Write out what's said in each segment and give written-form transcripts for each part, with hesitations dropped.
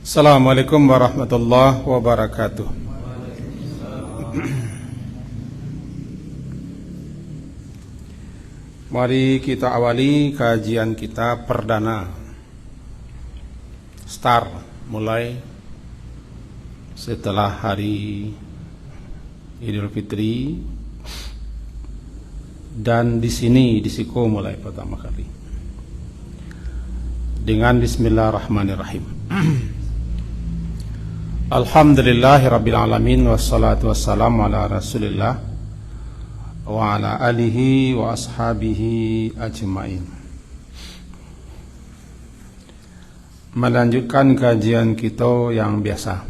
Assalamualaikum warahmatullahi wabarakatuh. Mari kita awali kajian kita perdana. Mulai setelah hari Idul Fitri, dan di sini di Siko mulai pertama kali dengan Bismillahirrahmanirrahim. Alhamdulillahirabbil alamin, wassalatu wassalamu ala Rasulillah wa ala alihi wa ashabihi ajmain. Melanjutkan kajian kita yang biasa,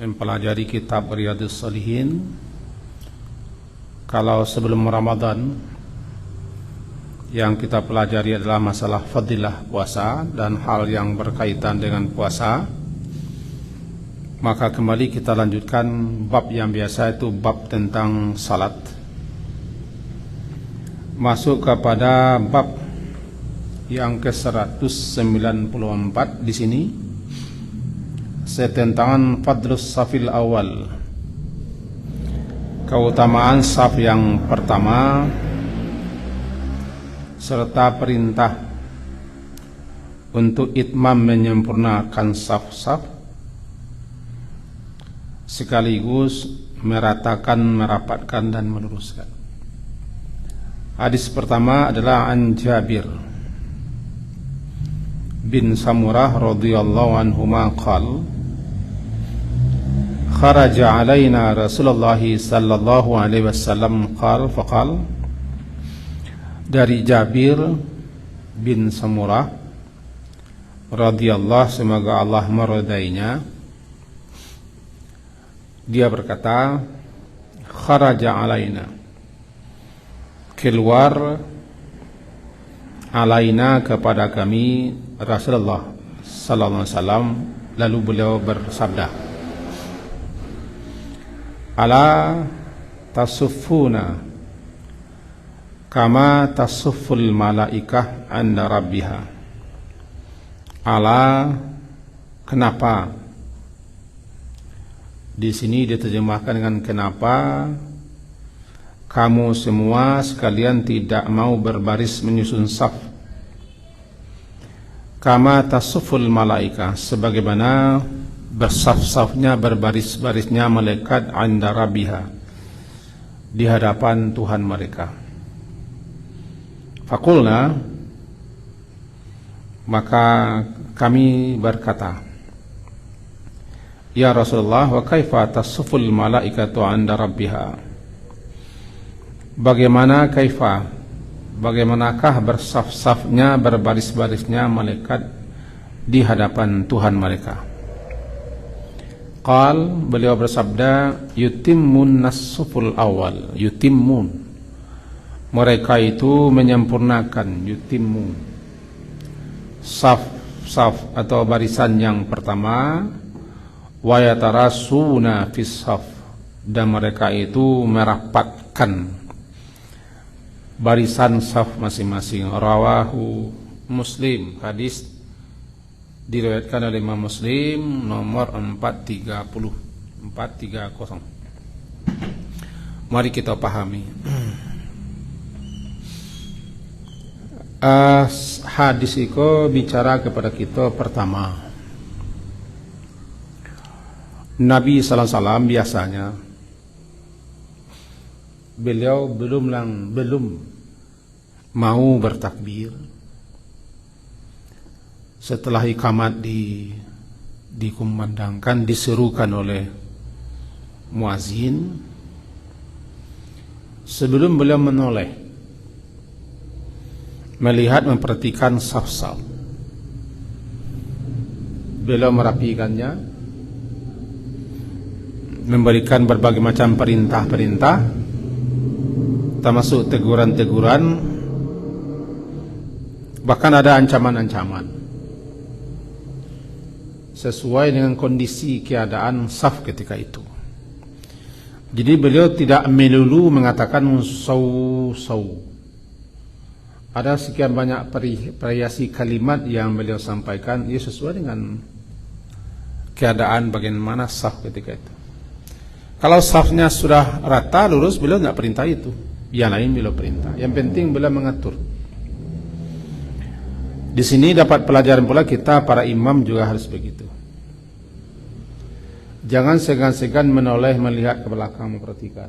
mempelajari kitab Riyadhus Shalihin. Kalau sebelum Ramadan yang kita pelajari adalah masalah fadilah puasa dan hal yang berkaitan dengan puasa, maka kembali kita lanjutkan bab yang biasa, itu bab tentang salat. Masuk kepada bab yang ke-194 di sini, tentang fadlus safil awal, keutamaan saf yang pertama, serta perintah untuk itmam menyempurnakan saf-saf sekaligus meratakan, merapatkan dan meluruskan. Hadis pertama adalah an Jabir bin Samurah radhiyallahu anhuma qala kharaja alaina Rasulullah sallallahu alaihi wasallam faqala. Dari Jabir bin Samurah radhiyallahu, semoga Allah meridainya, dia berkata, kharaja alaina, keluar, alaina kepada kami, Rasulullah sallallahu alaihi wasallam, lalu beliau bersabda, ala tasuffuna kama tasufful malaikah anda rabbiha. Ala, kenapa? Di sini diterjemahkan dengan kenapa kamu semua sekalian tidak mau berbaris menyusun saf. Kama tasuful malaika, sebagaimana bersaf-safnya, berbaris-barisnya malaikat anda rabbiha, di hadapan Tuhan mereka. Fakulna, maka kami berkata, ya Rasulullah, wa kaifa tasuful malaikatu anda rabbiha. Bagaimanakah bersaf-safnya, berbaris-barisnya malaikat di hadapan Tuhan mereka? Qal, beliau bersabda, yutimmun nasuful awal. Yutimmun, mereka itu menyempurnakan, yutimmun, saf atau barisan yang pertama, wa yatarasuna fis saf, dan mereka itu merapatkan barisan saf masing-masing. Rawahu Muslim, hadis diriwayatkan oleh Imam Muslim nomor 430. Mari kita pahami. Hadis itu bicara kepada kita pertama, Nabi sallallahu alaihi wasallam biasanya beliau belum mau bertakbir setelah iqamat dikumandangkan, diserukan oleh muazin. Sebelum beliau menoleh, melihat, memperhatikan saf-saf, beliau merapikannya, memberikan berbagai macam perintah-perintah, termasuk teguran-teguran, bahkan ada ancaman-ancaman sesuai dengan kondisi keadaan saf ketika itu. Jadi beliau tidak melulu mengatakan saw. Ada sekian banyak variasi kalimat yang beliau sampaikan, ia sesuai dengan keadaan bagaimana saf ketika itu. Kalau safnya sudah rata lurus, beliau nggak perintah itu. Yang lain beliau perintah. Yang penting beliau mengatur. Di sini dapat pelajaran pula kita para imam juga harus begitu. Jangan segan-segan menoleh melihat ke belakang memperhatikan.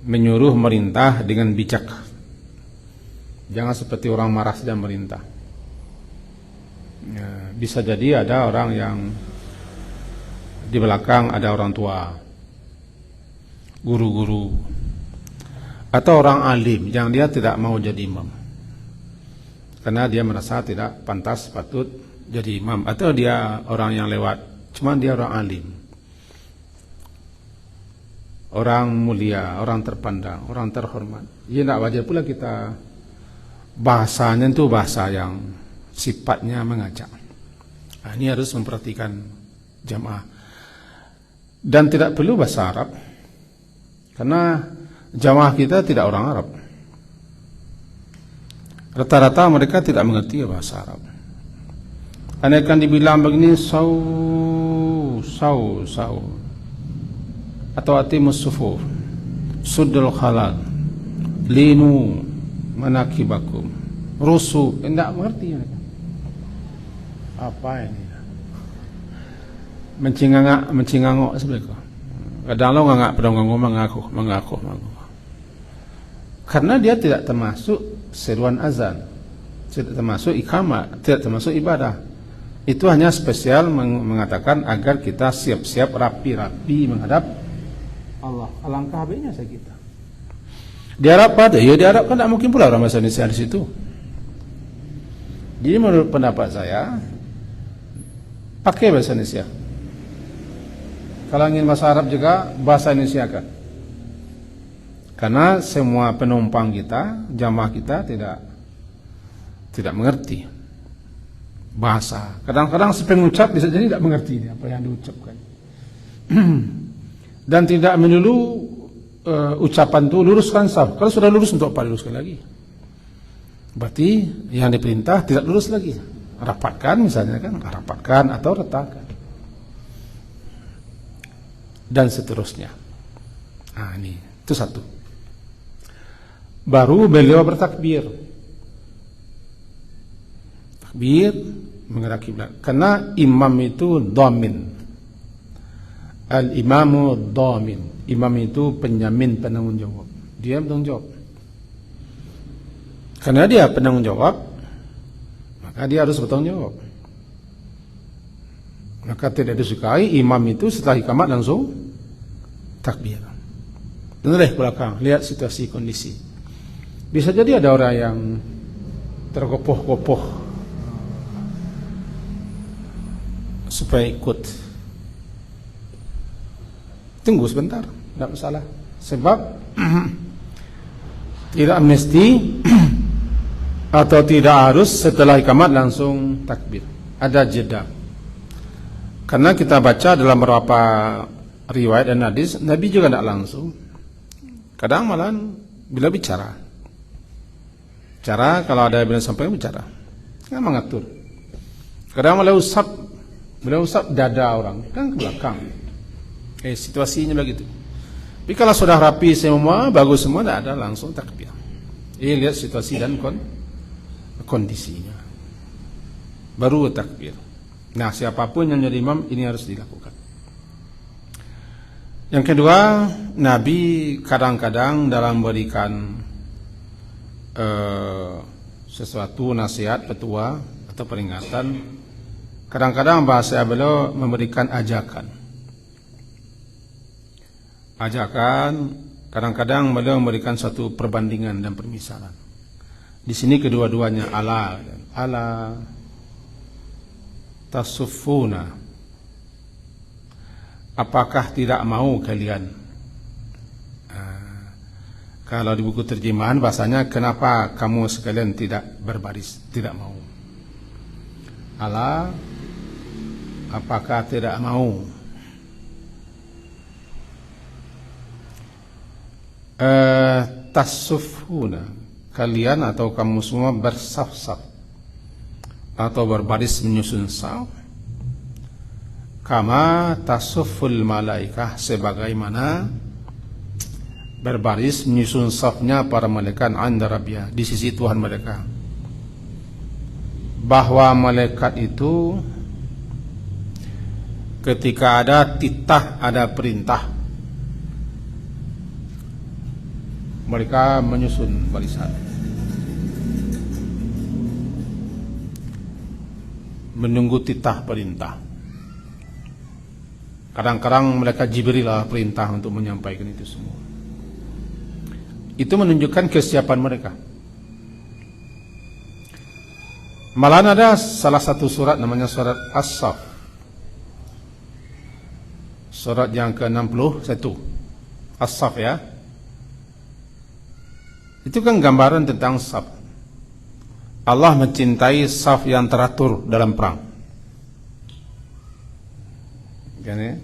Menyuruh merintah dengan bijak. Jangan seperti orang marah sedang merintah. Ya, bisa jadi ada orang yang di belakang ada orang tua, guru-guru, atau orang alim yang dia tidak mau jadi imam karena dia merasa tidak pantas patut jadi imam, atau dia orang yang lewat, cuman dia orang alim, orang mulia, orang terpandang, orang terhormat. Ya tidak wajar pula kita bahasanya itu bahasa yang sifatnya mengajak. Nah, ini harus memperhatikan jamaah. Dan tidak perlu bahasa Arab, karena jamaah kita tidak orang Arab. Rata-rata mereka tidak mengerti bahasa Arab. Akan dibilang begini, sau, atau atimus sufuf, suddul khalal, linu manakibakum, rusu, tidak mengerti mereka. Apa ini? Mencingangok sebelah. Kadang lo ngangak pedong mengaku. Karena dia tidak termasuk seruan azan, tidak termasuk iqamah, tidak termasuk ibadah. Itu hanya spesial mengatakan agar kita siap-siap rapi-rapi menghadap Allah. Alangkah baiknya saya kita. Di Arab ada, ya di Arab kan tidak mungkin pula orang bahasa Indonesia di situ. Jadi menurut pendapat saya, pakai bahasa Indonesia. Kalau ingin bahasa Arab juga, bahasa Indonesia kan. Karena semua penumpang kita, jamaah kita tidak mengerti bahasa. Kadang-kadang pengucap bisa jadi tidak mengerti apa yang diucapkan. Dan tidak melulu ucapan itu luruskan saf. Kalau sudah lurus, untuk apa luruskan lagi? Berarti yang diperintah tidak lurus lagi. Rapatkan misalnya kan, rapatkan atau retakan. Dan seterusnya. Nah, ini itu satu. Baru beliau bertakbir. Takbir menghadap kiblat. Karena imam itu dhamin. Al-imamu dhamin. Imam itu penjamin penanggung jawab. Dia bertanggung jawab. Karena dia penanggung jawab, maka dia harus bertanggung jawab. Maka tidak disukai imam itu setelah iqamat langsung takbir. Dan lihat belakang, lihat situasi kondisi. Bisa jadi ada orang yang tergopoh-gopoh supaya ikut. Tunggu sebentar, tidak masalah. Sebab tidak mesti atau tidak harus setelah iqamat langsung takbir. Ada jeda. Karena kita baca dalam beberapa riwayat dan hadis, Nabi juga tidak langsung. Kadang malah bila bicara. Cara kalau ada yang sampai bicara, kan mengatur. Kadang malah beliau usap dada orang, kan ke belakang. Situasinya begitu. Tapi kalau sudah rapi semua, bagus semua, tidak ada langsung takbir. Lihat situasi dan kondisinya. Baru takbir. Nah, siapapun yang jadi imam ini harus dilakukan. Yang kedua, Nabi kadang-kadang dalam memberikan sesuatu nasihat, petua atau peringatan, kadang-kadang bahasa beliau memberikan ajakan. Kadang-kadang beliau memberikan suatu perbandingan dan permisalan. Di sini kedua-duanya ala tasufuna. Apakah tidak mau kalian? Kalau di buku terjemahan bahasanya, kenapa kamu sekalian tidak berbaris, tidak mau? Ala, apakah tidak mau? Tasufuna, kalian atau kamu semua bersaf-saf atau berbaris menyusun saf. kama tasufful malaikah, sebagaimana berbaris menyusun safnya para malaikat anda rabbiyah, di sisi Tuhan mereka. Bahwa malaikat itu ketika ada titah, ada perintah, mereka menyusun barisan, menunggu titah perintah. Kadang-kadang mereka Jibril lah perintah untuk menyampaikan itu semua. Itu menunjukkan kesiapan mereka. Malahan ada salah satu surat namanya surat As-Saff, surat yang ke-61, As-Saff ya. Itu kan gambaran tentang saf. Allah mencintai saf yang teratur dalam perang. Kan ya?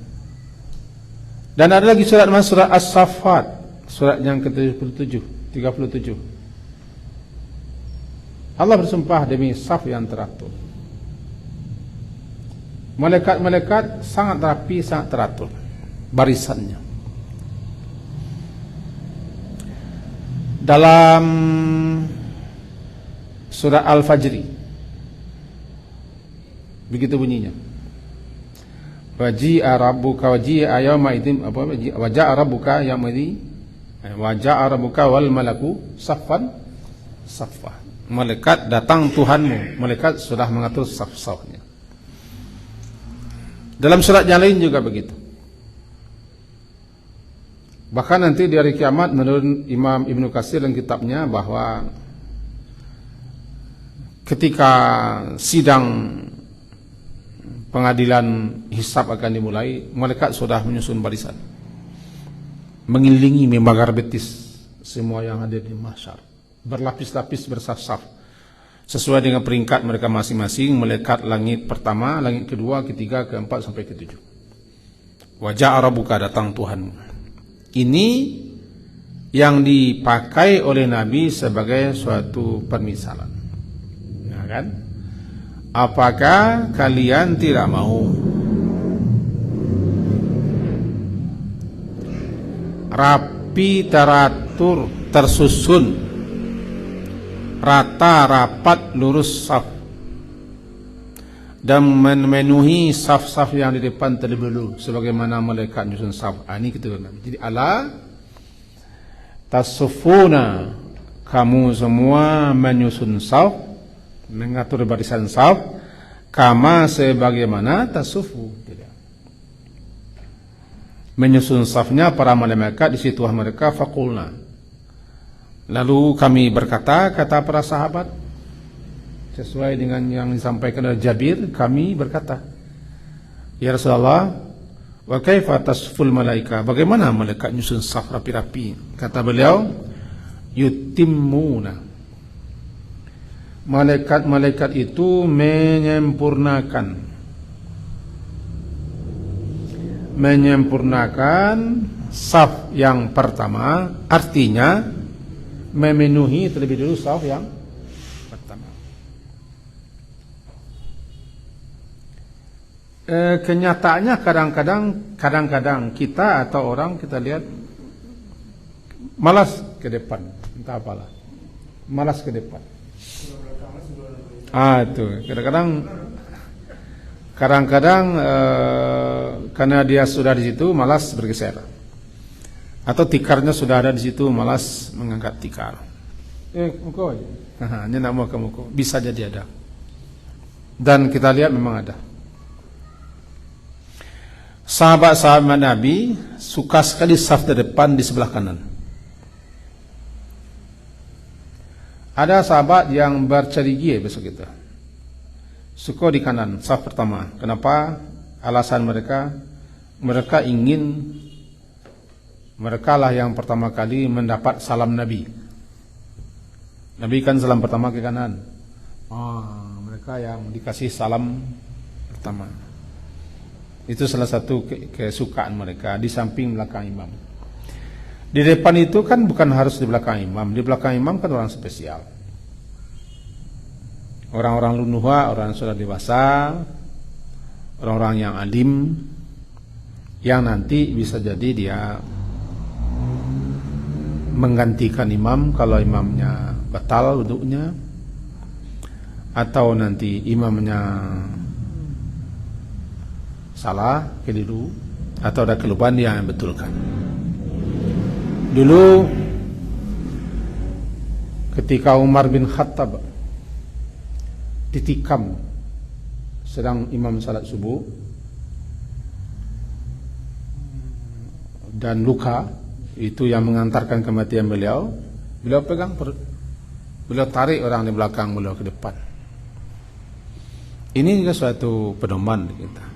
Dan ada lagi surat namanya surat As-Saffat, surat yang ke-37. Allah bersumpah demi saf yang teratur. Malaikat-malaikat sangat rapi, sangat teratur barisannya. Dalam surah Al-Fajri begitu bunyinya, waji'a rabbuka waji'a yawma idzin, apa, waja'a rabbuka yawma idzin, waja'a rabbuka wal malaku saffan saffa. Malaikat datang Tuhanmu, malaikat sudah mengatur saf-safnya. Dalam surat yang lain juga begitu. Bahkan nanti di hari kiamat menurut Imam Ibnu Katsir dalam kitabnya bahwa ketika sidang pengadilan hisab akan dimulai, malaikat sudah menyusun barisan, mengelilingi membagar betis semua yang hadir di mahsyar, berlapis-lapis, bersaf-saf sesuai dengan peringkat mereka masing-masing. Malaikat langit pertama, langit kedua, ketiga, keempat sampai ketujuh. Wajah Rabbuka, datang Tuhanmu. Ini yang dipakai oleh Nabi sebagai suatu permisalan. Ya kan? Apakah kalian tidak mau rapi, teratur, tersusun, rata, rapat, lurus saf, dan memenuhi saf-saf yang di depan terlebih dahulu sebagaimana malaikat menyusun saf. Ini kita Nabi. Jadi ala tasufuna, kamu semua menyusun saf, mengatur barisan saf, kama sebagaimana tasufu, tidak. Menyusun safnya para malaikat di situ mereka. Faqulna, lalu kami berkata, kata para sahabat, sesuai dengan yang disampaikan oleh Jabir, kami berkata, ya Rasulullah, wa kaifa tasful malaika, bagaimana malaikat nyusun saf rapi-rapi? Kata beliau, yutimmuna, malaikat-malaikat itu menyempurnakan saf yang pertama, artinya memenuhi terlebih dulu saf yang pertama. Kenyataannya kadang-kadang kita atau orang kita lihat malas ke depan, entah apalah, malas ke depan. Itu kadang-kadang karena dia sudah di situ malas bergeser, atau tikarnya sudah ada di situ malas mengangkat tikar. Muka aja. Ini nak mau ke muka, bisa jadi ada. Dan kita lihat memang ada. Sahabat-sahabat Nabi suka sekali saf depan di sebelah kanan. Ada sahabat yang bercerigi besok kita, suka di kanan saf pertama. Kenapa? Alasan mereka ingin, mereka lah yang pertama kali mendapat salam Nabi. Nabi kan salam pertama ke kanan. Mereka yang dikasih salam pertama. Itu salah satu kesukaan mereka, di samping belakang imam. Di depan itu kan bukan harus di belakang imam. Di belakang imam kan orang spesial, orang-orang lunuha, orang yang sudah dewasa, orang-orang yang alim, yang nanti bisa jadi dia menggantikan imam kalau imamnya batal wudhunya, atau nanti imamnya salah, keliru, atau ada kelupaan dia yang betulkan. Dulu ketika Umar bin Khattab ditikam sedang imam salat subuh dan luka, itu yang mengantarkan kematian beliau. Beliau pegang perut, beliau tarik orang di belakang beliau ke depan. Ini juga suatu pedoman kita.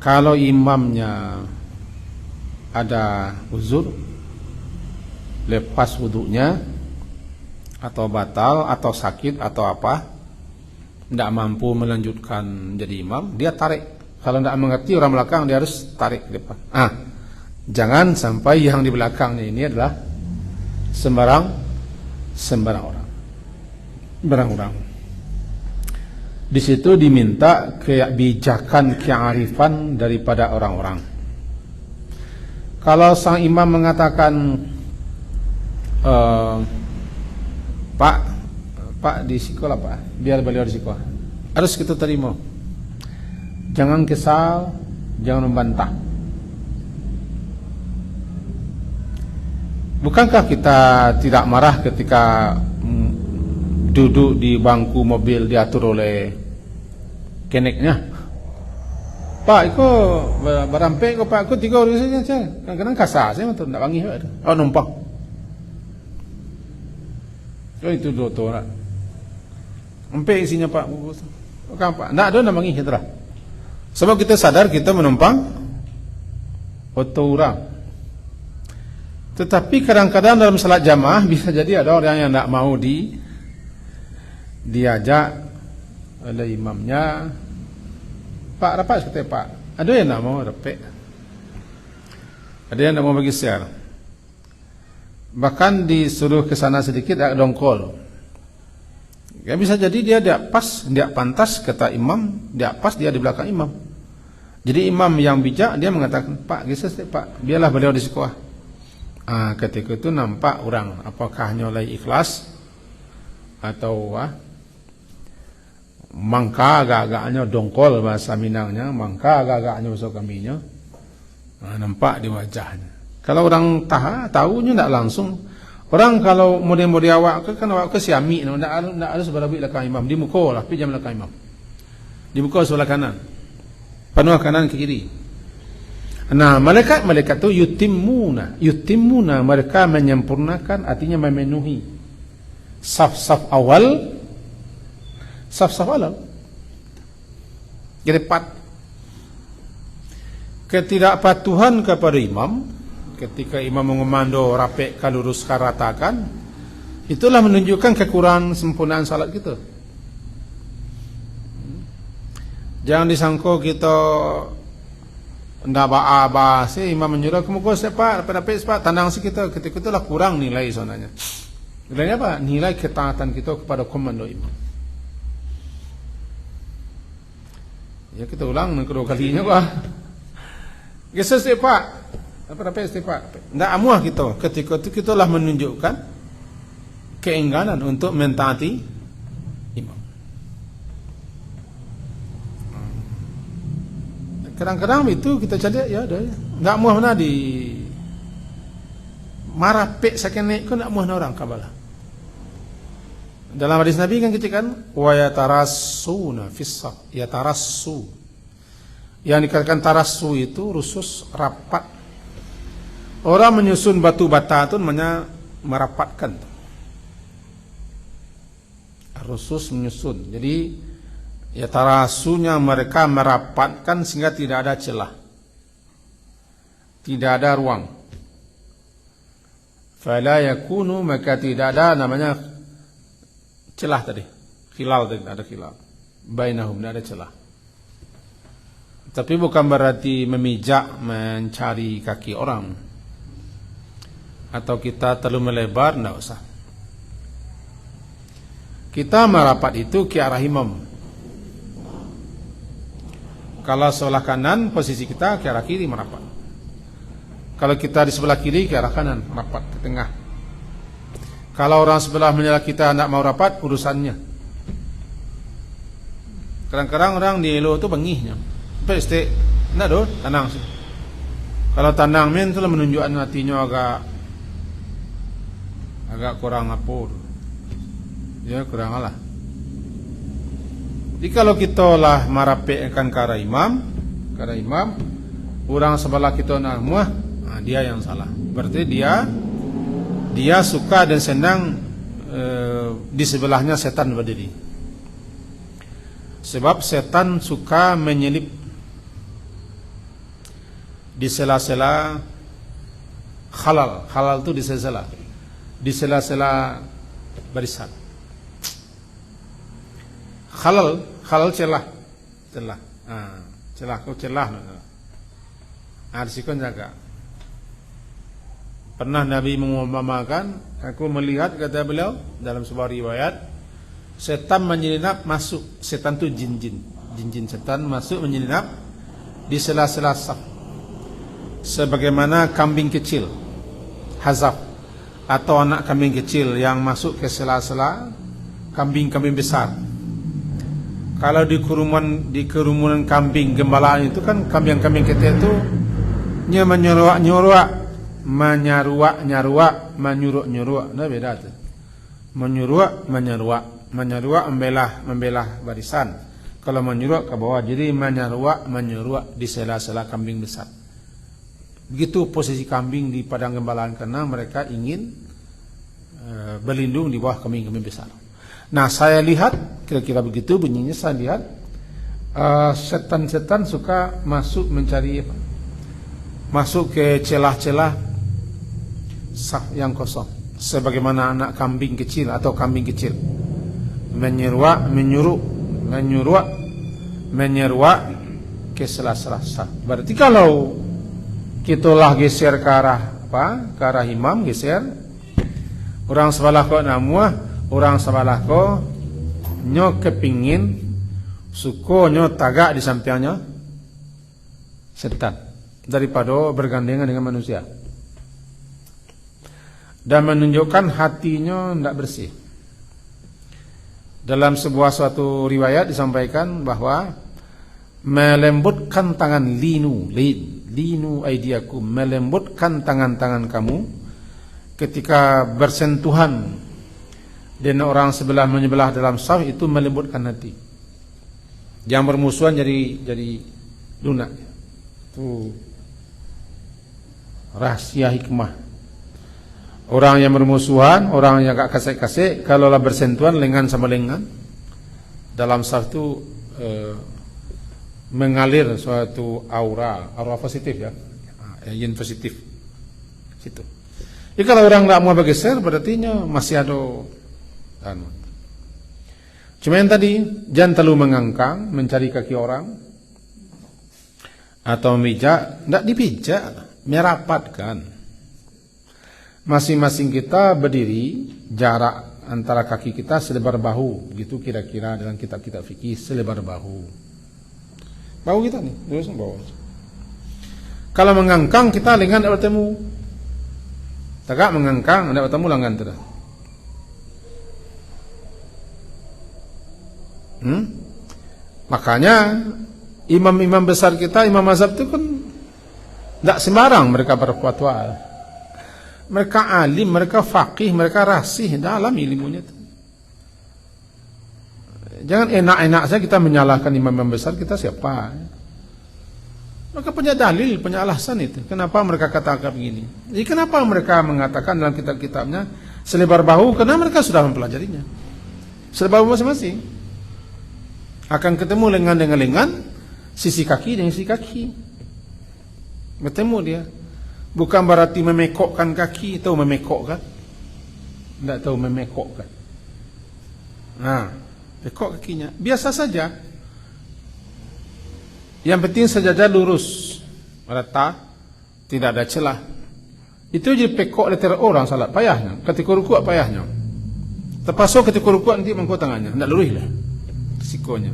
Kalau imamnya ada uzur, lepas wudunya, atau batal, atau sakit, atau apa, tidak mampu melanjutkan jadi imam, dia tarik. Kalau tidak mengerti orang belakang, dia harus tarik ke depan. Jangan sampai yang di belakangnya ini adalah sembarang orang. Di situ diminta kebijakan, kearifan daripada orang-orang. Kalau sang imam mengatakan, Pak di sekolah Pak, biar beliau di sekolah, harus kita terima. Jangan kesal, jangan membantah. Bukankah kita tidak marah ketika duduk di bangku mobil diatur oleh keneknya? Pak, itu berampe, Pak, aku 3 orang saja. Kadang-kadang kasar, saya tidak bangi. Oh, numpang. Oh, itu 2 orang. Empe isinya Pak. Bukan Pak. Tidak ada bangi, itulah. Sebab kita sadar kita menumpang foto orang. Tetapi kadang-kadang dalam salat jamaah bisa jadi ada orang yang tidak mau diajak oleh imamnya. Pak, rapat kata Pak. Ada yang tidak mau rapat. Ada yang tidak mau bagi share. Bahkan disuruh ke sana sedikit agak dongkol. Ya, bisa jadi dia tidak pas, tidak pantas kata imam, tidak pas dia di belakang imam. Jadi imam yang bijak dia mengatakan, Pak, geser Pak, biarlah beliau di sekolah. Ketika itu nampak orang apakah nyolai ikhlas atau mangka agak-agaknya dongkol bahasa Minangnya, mangka agak-agaknya bahasa kaminya. Nampak di wajahnya. Kalau orang tahunya tidak langsung. Orang kalau model-model awak kan awak ke siami, tidak ada sebelah belakang imam, di muka lah, pijam belakang imam, di muka sebelah kanan, penuh kanan ke kiri. Nah, malaikat itu yutimuna, mereka menyempurnakan, artinya memenuhi saf-saf awal. Jadi ketidakpatuhan kepada imam ketika imam mengomando rapek kalurus karatakan, itulah menunjukkan kekurangan sempurnaan salat kita. Jangan disangka kita ndak ba sih imam menyuruh kemuka sepak rapek sepak tandang si kita, ketika itulah kurang nilai sonanya. Nilainya apa? Nilai ketaatan kita kepada komando imam. Ya kita ulang kedua kalinya Pak. Geser sepak apa sepak. Ndak amuah kita. Ketika itu kita lah menunjukkan keengganan untuk mentaati imam. Kadang-kadang itu kita cari ya ada ya. Ndak amuah mana di marah pek sakenek ko ndak amuah orang kabalah. Dalam hadis Nabi kan kita kan wa yatarassuna fis-saf, yatarassu. Yang dikatakan tarassu itu rusus rapat. Orang menyusun batu bata itu namanya merapatkan. Rusus menyusun. Jadi yatarassunya mereka merapatkan sehingga tidak ada celah. Tidak ada ruang. Fala yakunu, maka tidak ada namanya celah tadi, khilal tadi, ada khilal bainahum, ada celah. Tapi bukan berarti memijak mencari kaki orang atau kita terlalu melebar, tidak usah. Kita merapat itu ke arah imam. Kalau sebelah kanan, posisi kita ke arah kiri merapat. Kalau kita di sebelah kiri, ke arah kanan merapat ke tengah. Kalau orang sebelah menyalah kita nak mau rapat, urusannya. Kadang-kadang orang di elo tu bengihnya. Pasti nak do tenang sih. Kalau tenang men tu menunjukkan hatinya agak kurang apa. Ya kurang lah. Jadi kalau kita lah marapekkan ke arah imam, orang sebelah kita nak muah, dia yang salah. Berarti dia suka dan senang di sebelahnya setan berdiri. Sebab setan suka menyelip di sela-sela halal. Halal itu di sela-sela barisan. Halal celah. Celah kau celah. Arsikon jaga. Pernah Nabi mengumpamakan, aku melihat kata beliau dalam sebuah riwayat, setan menyelinap masuk. Setan itu jin setan masuk menyelinap di sela-sela saf. Sebagaimana kambing kecil, hazaf, atau anak kambing kecil yang masuk ke sela-sela kambing-kambing besar. Kalau di kerumunan kambing gembalaan itu kan kambing-kambing kecil itu menyuruh nah beda tuh. Menyuruh membelah barisan. Kalau menyuruh ke bawah, jadi menyuruh di sela-sela kambing besar. Begitu posisi kambing di padang gembalaan karena mereka ingin berlindung di bawah kambing-kambing besar. Nah, saya lihat kira-kira begitu bunyinya. Saya lihat setan-setan suka masuk mencari masuk ke celah-celah saf yang kosong, sebagaimana anak kambing kecil atau kambing kecil menyuruh ke sela-sela saf. Berarti kalau kita lah geser ke arah ke arah imam, geser orang sebelah kau namuah, orang sebelah kau nyo kepingin suko nyo tagak di sampingnya setan daripada bergandengan dengan manusia dan menunjukkan hatinya tidak bersih. Dalam sebuah suatu riwayat disampaikan bahwa melembutkan tangan linu aidiakum, melembutkan tangan-tangan kamu ketika bersentuhan dan orang sebelah menyebelah dalam saf, itu melembutkan hati. Yang bermusuhan jadi lunak. Itu rahasia hikmah. Orang yang bermusuhan, orang yang agak kasih-kasih, kalau lah bersentuhan lengan sama lengan dalam saf itu mengalir suatu aura positif ya, yang positif situ. Jadi kalau orang nggak mau bergeser, berarti masih ada. Cuma yang tadi, jangan terlalu mengangkang mencari kaki orang atau memijak, tidak dipijak, merapatkan. Masing-masing kita berdiri, jarak antara kaki kita selebar bahu, gitu kira-kira dalam kitab-kitab fikih, selebar bahu. Bahu kita nih, terus bahu. Kalau mengangkang kita lengan tidak bertemu. Tegak mengangkang tidak bertemu lengan tidak. Makanya imam-imam besar kita, imam mazhab itu kan tidak sembarang mereka berfatwa. Mereka alim, mereka faqih, mereka rasih dalam ilmunya itu. Jangan enak-enak saja kita menyalahkan imam-imam besar. Kita siapa? Mereka punya dalil, punya alasan itu. Kenapa mereka katakan begini? Jadi kenapa mereka mengatakan dalam kitab-kitabnya selebar bahu? Karena mereka sudah mempelajarinya. Selebar bahu masing-masing. Akan ketemu lengan dengan lengan, sisi kaki dengan sisi kaki. Bertemu dia. Bukan berarti memekokkan kaki, tahu memekokkan? Tidak tahu memekokkan. Nah, pekok kakinya. Biasa saja. Yang penting sajadah lurus, rata, tidak ada celah. Itu jadi pekok letter orang salah, payahnya. Ketika rukuk payahnya. Terpasuk ketika rukuk nanti mengkut tangannya, tidak lurus lah. Risikonya.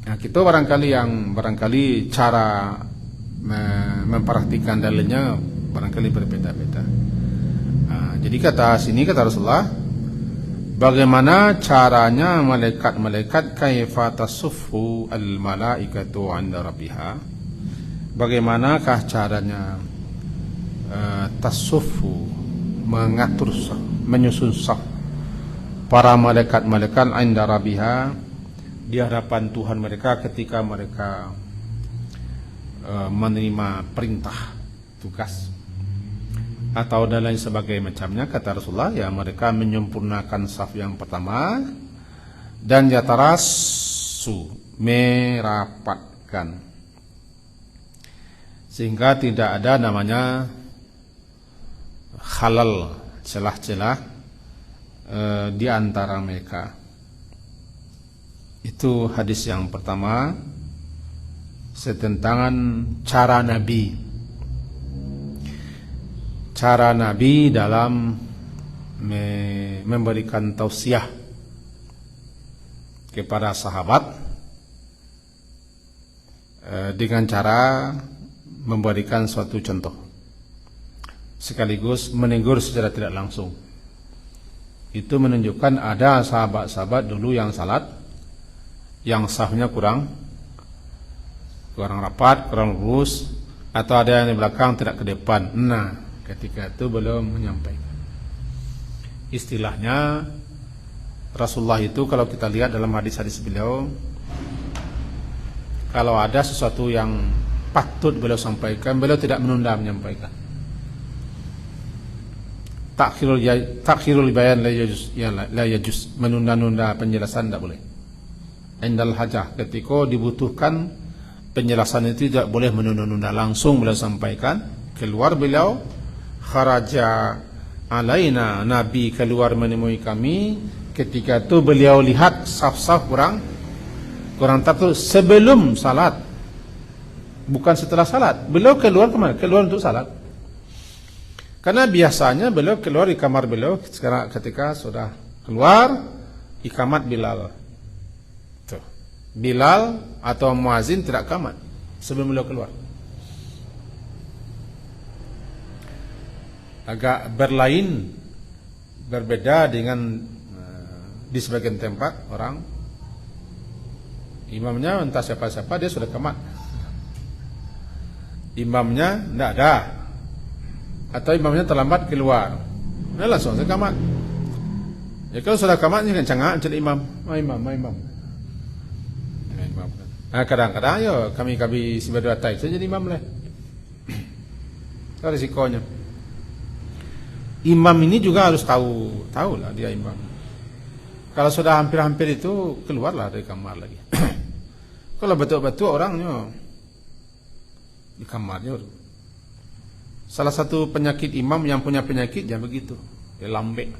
Nah, kita barangkali cara memperhatikan dalilnya barangkali berbeda-beda. Nah, jadi kata Rasulullah, bagaimana caranya malaikat kaifa tasuffu al-malaikatu 'inda rabbiha? Bagaimanakah caranya tasuffu, mengatur saf, menyusun saf para malaikat-malaikat 'inda rabbiha, di hadapan Tuhan mereka ketika mereka menerima perintah tugas atau dan lain sebagainya macamnya. Kata Rasulullah, ya mereka menyempurnakan saf yang pertama dan yatarasu, merapatkan, sehingga tidak ada namanya halal, celah-celah di antara mereka. Itu hadis yang pertama, tentang cara Nabi dalam memberikan tausiah kepada sahabat dengan cara memberikan suatu contoh sekaligus menegur secara tidak langsung. Itu menunjukkan ada sahabat-sahabat dulu yang salat, yang safnya kurang rapat, kurang lurus, atau ada yang di belakang tidak ke depan. Nah, ketika itu belum menyampaikan. Istilahnya Rasulullah itu, kalau kita lihat dalam hadis-hadis beliau, kalau ada sesuatu yang patut beliau sampaikan, beliau tidak menunda menyampaikan. Takhirul bayan la yajuz, menunda-nunda penjelasan tidak boleh. Indal hajah, ketika dibutuhkan penjelasan itu tidak boleh menunda-nunda, langsung beliau sampaikan. Keluar beliau, kharaja alaina, Nabi keluar menemui kami. Ketika itu beliau lihat saf-saf kurang teratur sebelum salat, bukan setelah salat. Beliau keluar kemana? Keluar untuk salat. Karena biasanya beliau keluar di kamar beliau sekarang, ketika sudah keluar ikamat Bilal atau muazin tidak kamat sebelum beliau keluar. Agak berbeda dengan di sebagian tempat orang imamnya entah siapa-siapa dia sudah kamat, imamnya tidak ada, atau imamnya terlambat keluar, nah langsung saya kamat. Ya kalau sudah kamat jangan cangak jadi imam. Nah, kadang-kadang yo kami si berdua tai saya jadi imam lah. Itu risikonya. Imam ini juga harus tahu lah dia imam. Kalau sudah hampir-hampir itu keluarlah dari kamar lagi. Kalau betul-betul orangnya di kamarnya. Salah satu penyakit imam yang punya penyakit ya begitu, dia lambe.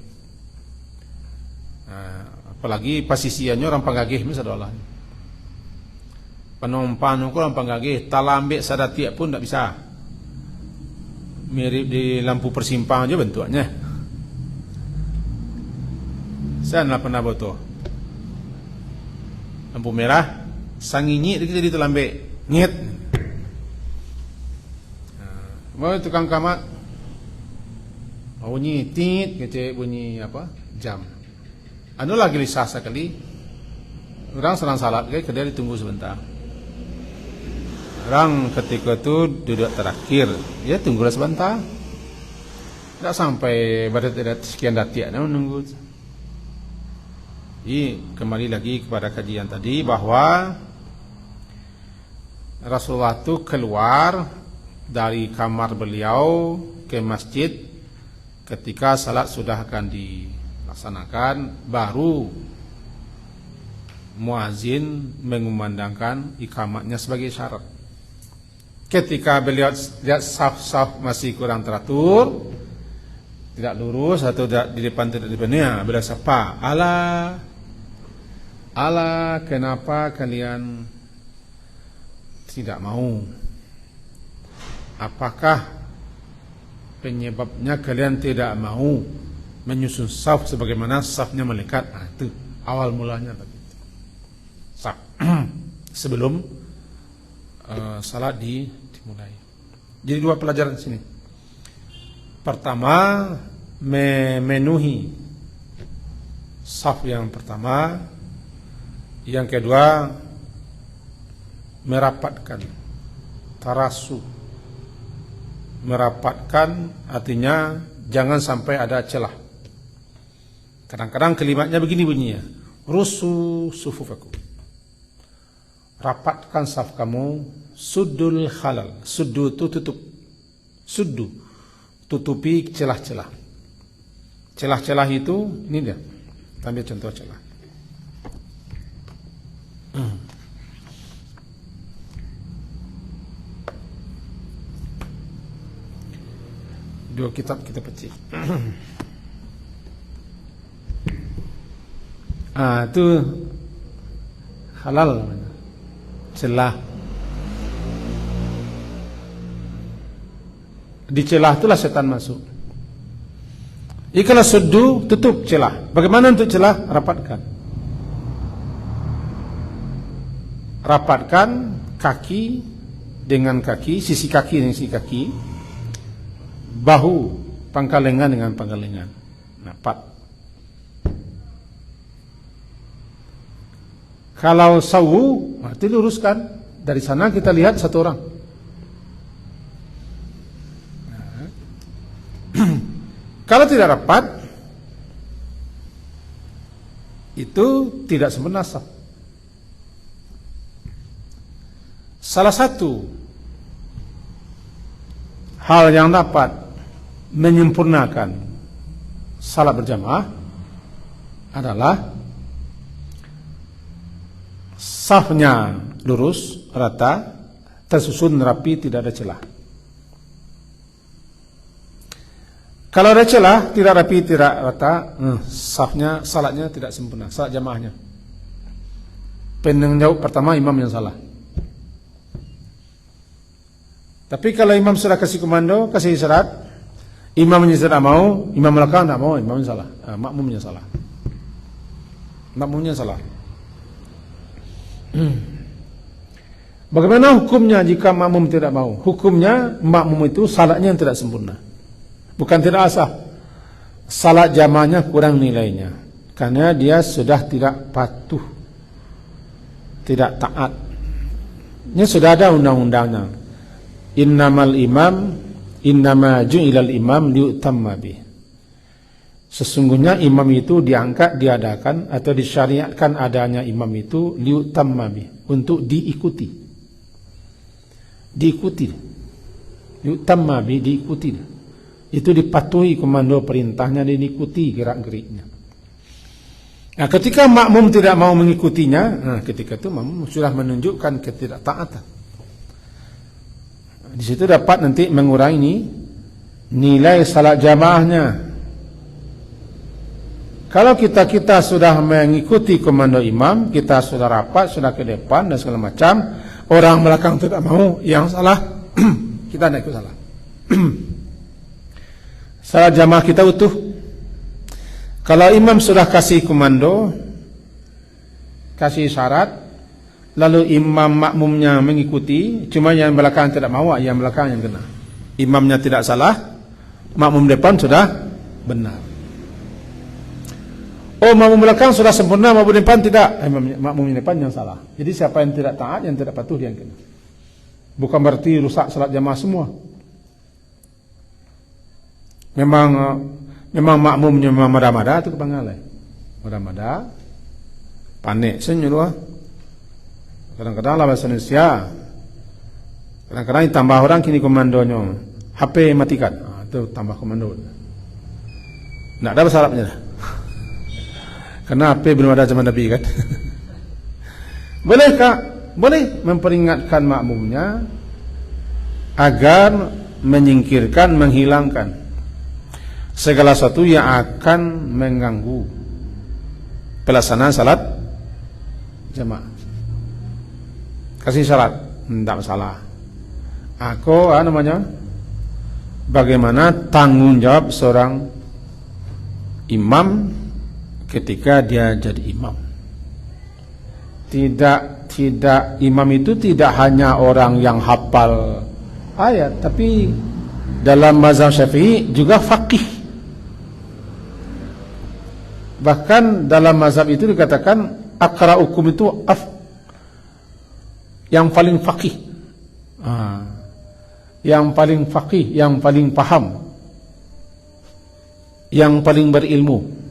Nah, apalagi pasisiannya orang panggagih misalnya. Penumpang ko orang panggagih, talambe sadatiak pun tidak bisa. Mirip di lampu persimpangan aja bentuknya. Saya pernah foto lampu merah, sanginyi kita di telambe, nyet. Mau tukang kamat, bunyi tit, kece bunyi apa? Jam. Anu lagi lisah sekali. Orang serang salat, kayak dia ditunggu sebentar. Orang ketika itu duduk terakhir, dia tunggulah sebentar. Tidak sampai pada sekian detik, menunggu. Jadi kembali lagi kepada kajian tadi bahwa Rasulullah itu keluar dari kamar beliau ke masjid ketika salat sudah akan dilaksanakan, baru muazin mengumandangkan ikamatnya sebagai syarat. Ketika beliau lihat saf-saf masih kurang teratur, tidak lurus atau tidak di depan beliau sapa, Allah kenapa kalian tidak mau? Apakah penyebabnya kalian tidak mau menyusun saf sebagaimana safnya malaikat? Itu awal mulanya begitu. Saf. sebelum salat dimulai. Jadi 2 pelajaran di sini. Pertama, memenuhi saf yang pertama. Yang kedua, merapatkan, tarasu. Merapatkan artinya jangan sampai ada celah. Kadang-kadang kalimatnya begini bunyinya, rusu sufufakum. Rapatkan saf kamu, suddul khalal. Suddu itu tutup. Suddu, tutupi celah-celah. Celah-celah itu, ini dia. Ambil contoh celah. Dua kitab kita pecih. Itu halal namanya. Celah. Di celah itulah setan masuk. Kalau suddu, tutup celah. Bagaimana untuk celah? Rapatkan. Rapatkan kaki dengan kaki, sisi kaki dengan sisi kaki, bahu, pangkal lengan dengan pangkal lengan. Rapat. Kalau sawu, itu luruskan. Dari sana kita lihat satu orang. Kalau tidak rapat, itu tidak sempurna saf. Salah satu hal yang dapat menyempurnakan salat berjamaah adalah safnya lurus, rata, tersusun rapi, tidak ada celah. Kalau ada celah, tidak rapi, tidak rata, safnya, salatnya tidak sempurna, salat jamaahnya. Penjawab pertama imam yang salah. Tapi kalau imam sudah kasih komando, kasih isyarat, imamnya tidak mau, imam belakang tidak mau, imamnya salah, makmumnya salah. Makmumnya salah. Bagaimana hukumnya jika makmum tidak mau? Hukumnya makmum itu salatnya yang tidak sempurna. Bukan tidak sah. Salat jamaahnya kurang nilainya karena dia sudah tidak patuh, tidak taat. Ini sudah ada undang-undangnya. Innamal imam innama ju'ilal imam liutamma bih. Sesungguhnya imam itu diangkat, diadakan atau disyariatkan adanya imam itu liutamma bih, untuk diikuti. Diikuti. Liutamma bih, diikuti. Itu dipatuhi komando perintahnya, diikuti gerak-geriknya. Nah, ketika makmum tidak mau mengikutinya, ketika itu makmum sudah menunjukkan ketidaktaatan. Di situ dapat nanti mengurangi nilai salat jamaahnya. Kalau kita sudah mengikuti komando imam, kita sudah rapat, sudah ke depan dan segala macam, orang belakang tidak mau, yang salah kita tidak ikut salah. Salat jamaah kita utuh. Kalau imam sudah kasih komando, kasih syarat, lalu imam makmumnya mengikuti, cuma yang belakang tidak mau, yang belakang yang kena. Imamnya tidak salah, makmum depan sudah benar. Oh, makmum belakang sudah sempurna, makmum depan tidak, makmum depan yang salah. Jadi siapa yang tidak taat, yang tidak patuh, dia yang kena. Bukan berarti rusak salat jamaah semua. Memang makmumnya memang mada-mada itu kepangalai. Mada-mada, panik senyuruh. Kadang-kadang lah bahasa Indonesia. Kadang-kadang tambah orang kini komandonya HP matikan. Itu tambah komando. Tidak ada bahasa Arabnya. Karena HP belum ada zaman Nabi kan. Bolehkah? Boleh memperingatkan makmumnya agar menyingkirkan, menghilangkan segala sesuatu yang akan mengganggu pelaksanaan salat jamaah. Kasih syarat, tidak masalah. Aku bagaimana tanggung jawab seorang imam ketika dia jadi imam. imam itu tidak hanya orang yang hafal ayat, tapi dalam mazhab Syafi'i juga faqih. Bahkan dalam mazhab itu dikatakan aqra'ukum itu yang paling faqih, yang paling faqih, yang paling paham, yang paling berilmu.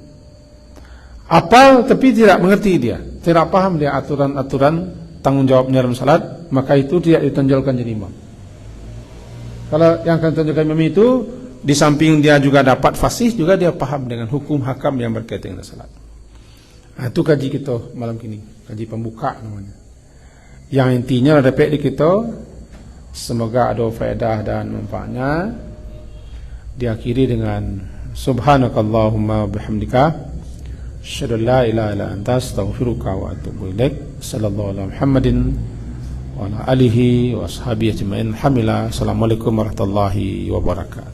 Apal tapi tidak mengerti dia, tidak paham dia aturan-aturan tanggung jawabnya dalam salat, maka itu tidak ditonjolkan jadi imam. Kalau yang akan ditonjolkan imam itu, di samping dia juga dapat fasih, juga dia paham dengan hukum hakam yang berkaitan dengan salat. Nah, itu kaji kita malam ini, kaji pembuka namanya. Yang intinya ada di kita, semoga ada faedah dan manfaatnya. Diakhiri dengan subhanakallahumma bihamdika asyhadu an la ilaha illa anta astaghfiruka wa atubu ilaik. Sallallahu ala Muhammadin wa ala alihi wa ashabihi ajmain. Alhamdulillah. Assalamualaikum warahmatullahi wabarakatuh.